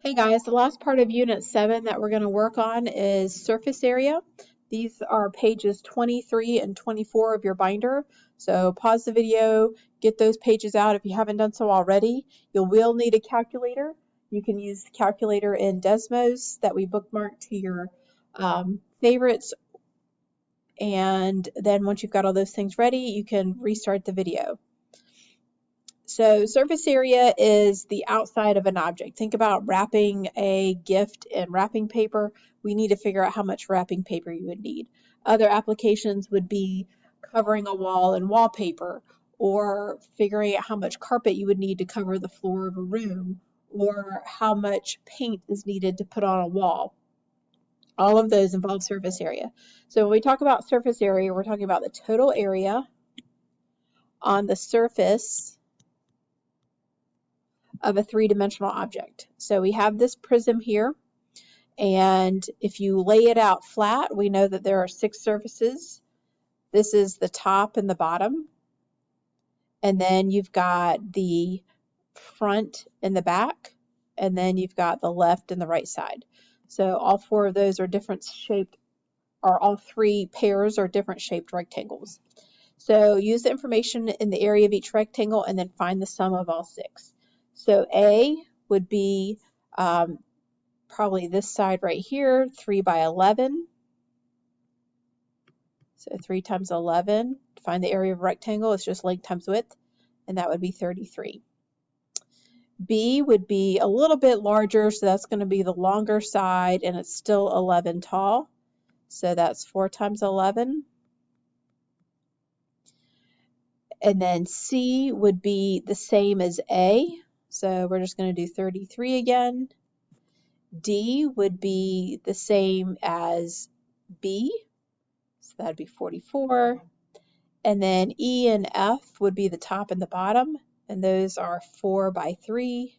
Hey guys, the last part of Unit 7 that we're going to work on is surface area. These are pages 23 and 24 of your binder. So pause the video, get those pages out if you haven't done so already. You will need a calculator. You can use the calculator in Desmos that we bookmarked to your favorites. And then once you've got all those things ready, you can restart the video. So surface area is the outside of an object. Think about wrapping a gift in wrapping paper. We need to figure out how much wrapping paper you would need. Other applications would be covering a wall in wallpaper, or figuring out how much carpet you would need to cover the floor of a room, or how much paint is needed to put on a wall. All of those involve surface area. So when we talk about surface area, we're talking about the total area on the surface of a three-dimensional object. So we have this prism here, and if you lay it out flat, we know that there are 6 surfaces. This is the top and the bottom, and then you've got the front and the back, and then you've got the left and the right side. So all 4 of those are different shaped, or all 3 pairs are different shaped rectangles. So use the information in the area of each rectangle and then find the sum of all 6. So A would be probably this side right here, 3 by 11. So 3 times 11, to find the area of a rectangle, it's just length times width, and that would be 33. B would be a little bit larger, so that's going to be the longer side, and it's still 11 tall. So that's 4 times 11. And then C would be the same as A, so we're just going to do 33 again. D would be the same as B, so that'd be 44. And then E and F would be the top and the bottom, and those are 4 by 3,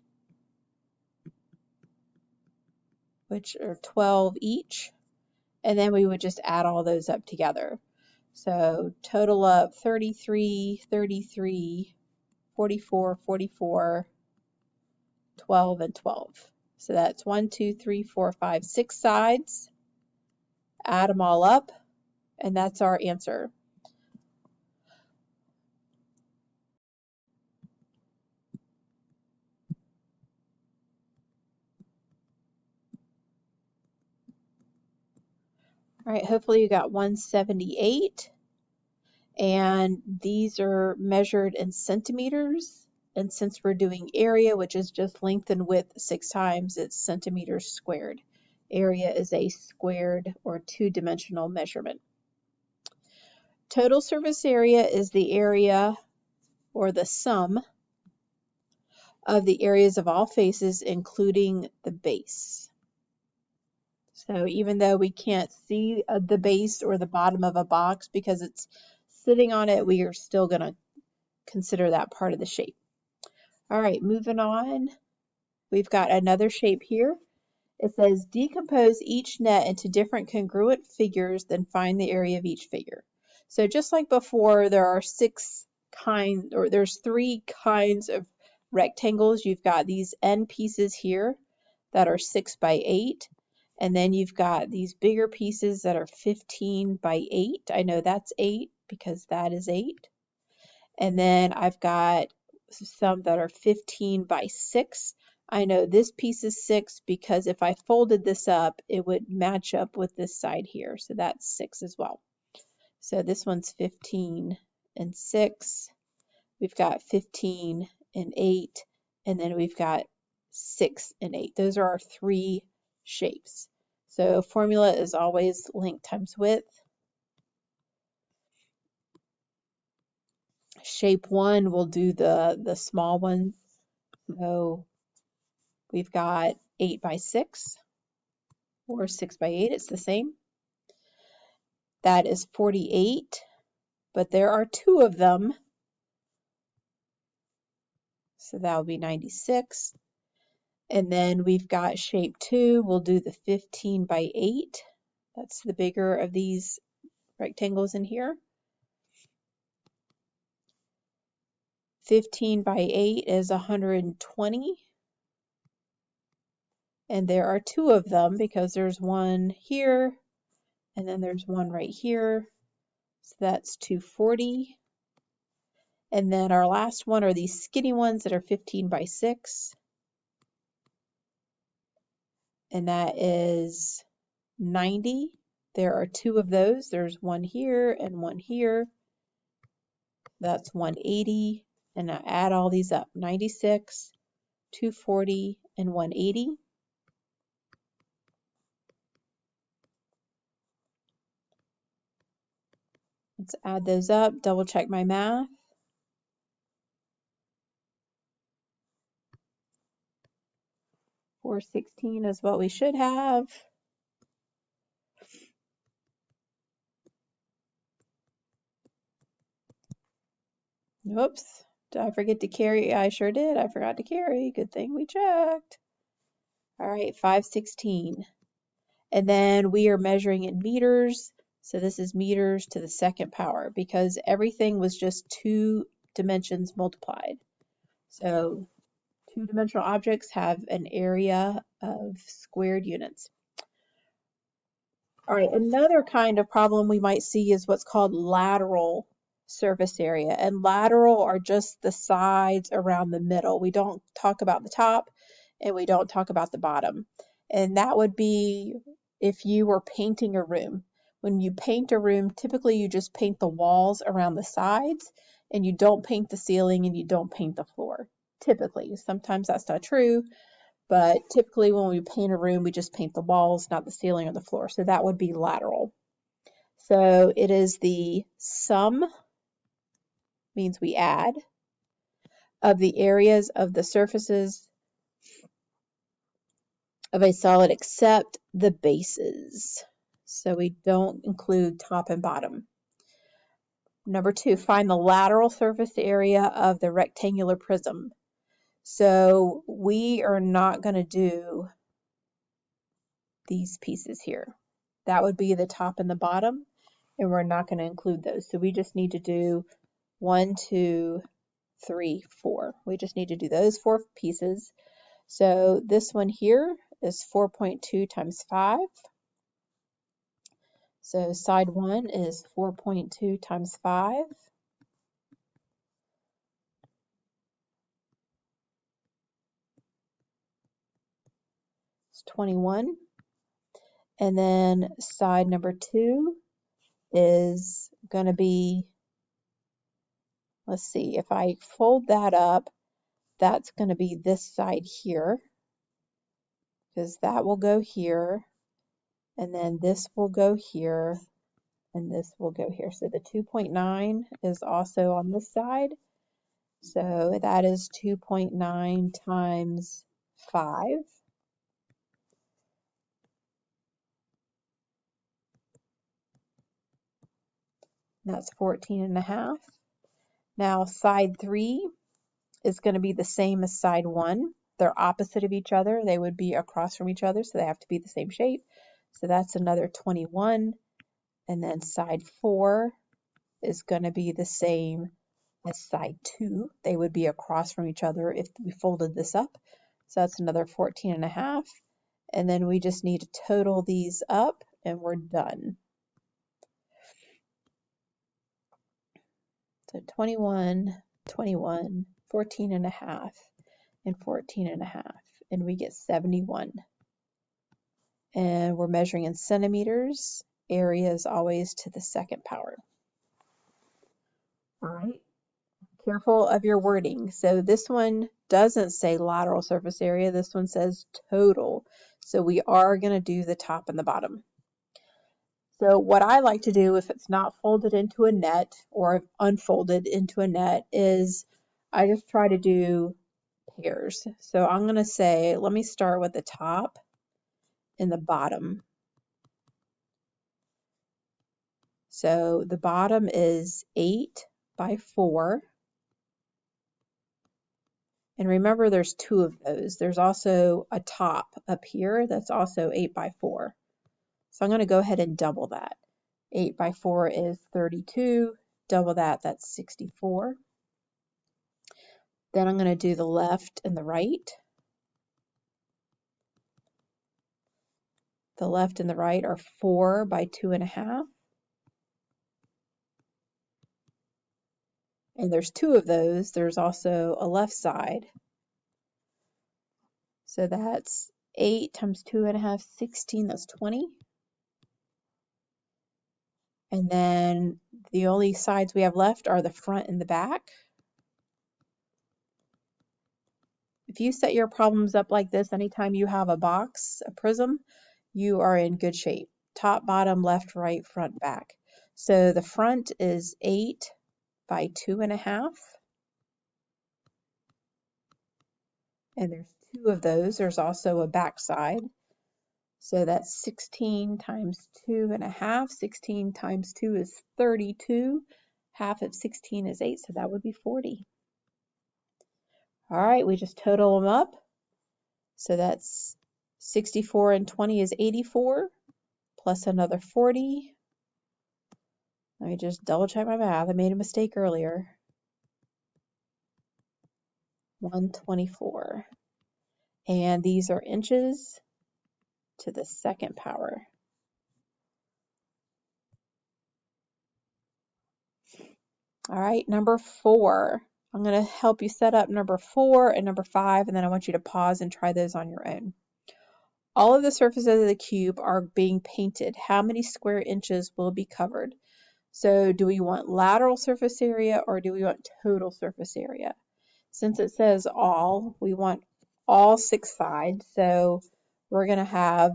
which are 12 each. And then we would just add all those up together. So total of 33, 33, 44, 44, 12, and 12. So that's 1, 2, 3, 4, 5, 6 sides. Add them all up, and that's our answer. All right, hopefully you got 178. And these are measured in centimeters. And since we're doing area, which is just length and width 6 times, it's centimeters squared. Area is a squared or 2-dimensional measurement. Total surface area is the area or the sum of the areas of all faces, including the base. So even though we can't see the base or the bottom of a box because it's sitting on it, we are still going to consider that part of the shape. All right, moving on. We've got another shape here. It says decompose each net into different congruent figures, then find the area of each figure. So just like before, there are 6 kinds, or there's 3 kinds of rectangles. You've got these end pieces here that are 6 by 8. And then you've got these bigger pieces that are 15 by 8. I know that's 8 because that is 8. And then I've got some that are 15 by 6. I know this piece is 6 because if I folded this up, it would match up with this side here. So that's 6 as well. So this one's 15 and 6. We've got 15 and 8. And then we've got 6 and 8. Those are our 3 shapes. So formula is always length times width. Shape 1, we'll do the small one. So we've got 8 by 6 or 6 by 8, it's the same. That is 48, but there are 2 of them. So that would be 96. And then we've got shape 2, we'll do the 15 by 8. That's the bigger of these rectangles in here. 15 by 8 is 120. And there are two of them because there's one here and then there's one right here. So that's 240. And then our last one are these skinny ones that are 15 by 6. And that is 90. There are two of those. There's one here and one here. That's 180. And I add all these up. 96, 240, and 180. Let's add those up, double check my math. $416 is what we should have. Whoops, did I forget to carry? I sure did. I forgot to carry. Good thing we checked. All right, 516. And then we are measuring in meters. So this is meters to the second power because everything was just 2 dimensions multiplied. So two-dimensional objects have an area of squared units. All right, another kind of problem we might see is what's called lateral surface area. And lateral are just the sides around the middle. We don't talk about the top and we don't talk about the bottom. And that would be if you were painting a room. When you paint a room, typically you just paint the walls around the sides and you don't paint the ceiling and you don't paint the floor. Typically, sometimes that's not true. But typically when we paint a room, we just paint the walls, not the ceiling or the floor. So that would be lateral. So it is the sum, means we add, of the areas of the surfaces of a solid except the bases. So we don't include top and bottom. Number 2, find the lateral surface area of the rectangular prism. So we are not going to do these pieces here. That would be the top and the bottom, and we're not going to include those. So we just need to do 1, 2, 3, 4. We just need to do those 4 pieces. So this one here is 4.2 times 5. So side 1 is 4.2 times 5. It's 21. And then side number 2 is going to be, let's see, if I fold that up, that's going to be this side here, because that will go here, and then this will go here, and this will go here. So the 2.9 is also on this side. So that is 2.9 times 5. That's 14.5. Now side 3 is going to be the same as side 1. They're opposite of each other. They would be across from each other, so they have to be the same shape. So that's another 21. And then side 4 is going to be the same as side 2. They would be across from each other if we folded this up. So that's another 14.5. And then we just need to total these up and we're done. So 21, 21, 14.5, and 14.5. And we get 71. And we're measuring in centimeters. Area is always to the second power. All right. Careful of your wording. So this one doesn't say lateral surface area. This one says total. So we are going to do the top and the bottom. So what I like to do if it's not folded into a net or unfolded into a net is I just try to do pairs. So I'm going to say, let me start with the top and the bottom. So the bottom is 8 by 4. And remember, there's 2 of those. There's also a top up here that's also 8 by 4. So I'm going to go ahead and double that. 8 by 4 is 32. Double that, that's 64. Then I'm going to do the left and the right. The left and the right are 4 by 2.5. And there's 2 of those. There's also a left side. So that's 8 times 2.5, 16, that's 20. And then the only sides we have left are the front and the back. If you set your problems up like this, anytime you have a box, a prism, you are in good shape. Top, bottom, left, right, front, back. So the front is 8 by 2.5. And there's 2 of those. There's also a back side. So that's 16 times 2.5. 16 times 2 is 32. Half of 16 is 8, so that would be 40. All right, we just total them up. So that's 64 and 20 is 84, plus another 40. Let me just double check my math. I made a mistake earlier. 124. And these are inches to the second power. All right, number 4. I'm going to help you set up number 4 and number 5, and then I want you to pause and try those on your own. All of the surfaces of the cube are being painted. How many square inches will be covered? So do we want lateral surface area or do we want total surface area? Since it says all, we want all 6 sides. So we're going to have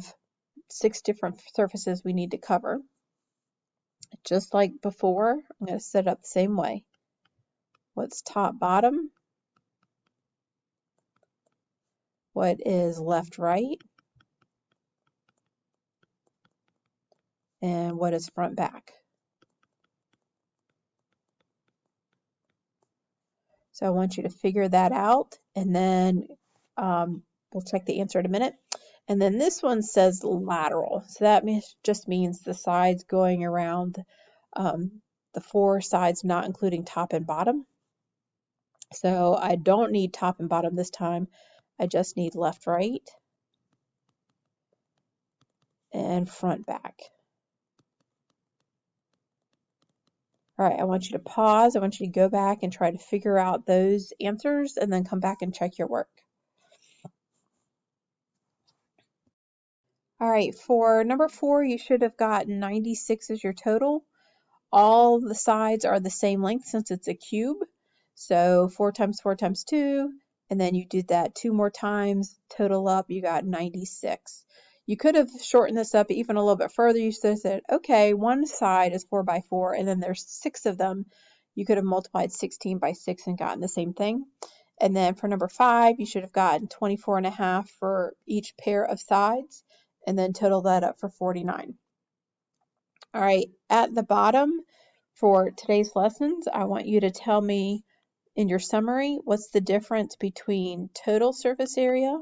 6 different surfaces we need to cover. Just like before, I'm going to set it up the same way. What's top, bottom? What is left, right? And what is front, back? So I want you to figure that out, and then we'll check the answer in a minute. And then this one says lateral. So that just means the sides going around the 4 sides, not including top and bottom. So I don't need top and bottom this time. I just need left, right, and front, back. All right, I want you to pause. I want you to go back and try to figure out those answers and then come back and check your work. All right, for number 4, you should have gotten 96 as your total. All the sides are the same length since it's a cube. So 4 times 4 times 2, and then you did that 2 more times, total up, you got 96. You could have shortened this up even a little bit further. You could have said, okay, one side is 4 by 4, and then there's 6 of them. You could have multiplied 16 by 6 and gotten the same thing. And then for number 5, you should have gotten 24.5 for each pair of sides, and then total that up for 49. All right, at the bottom for today's lessons, I want you to tell me in your summary, what's the difference between total surface area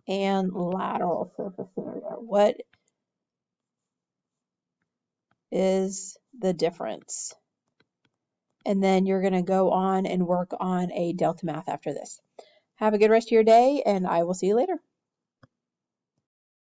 and lateral surface area? What is the difference? And then you're going to go on and work on a delta math after this. Have a good rest of your day, and I will see you later.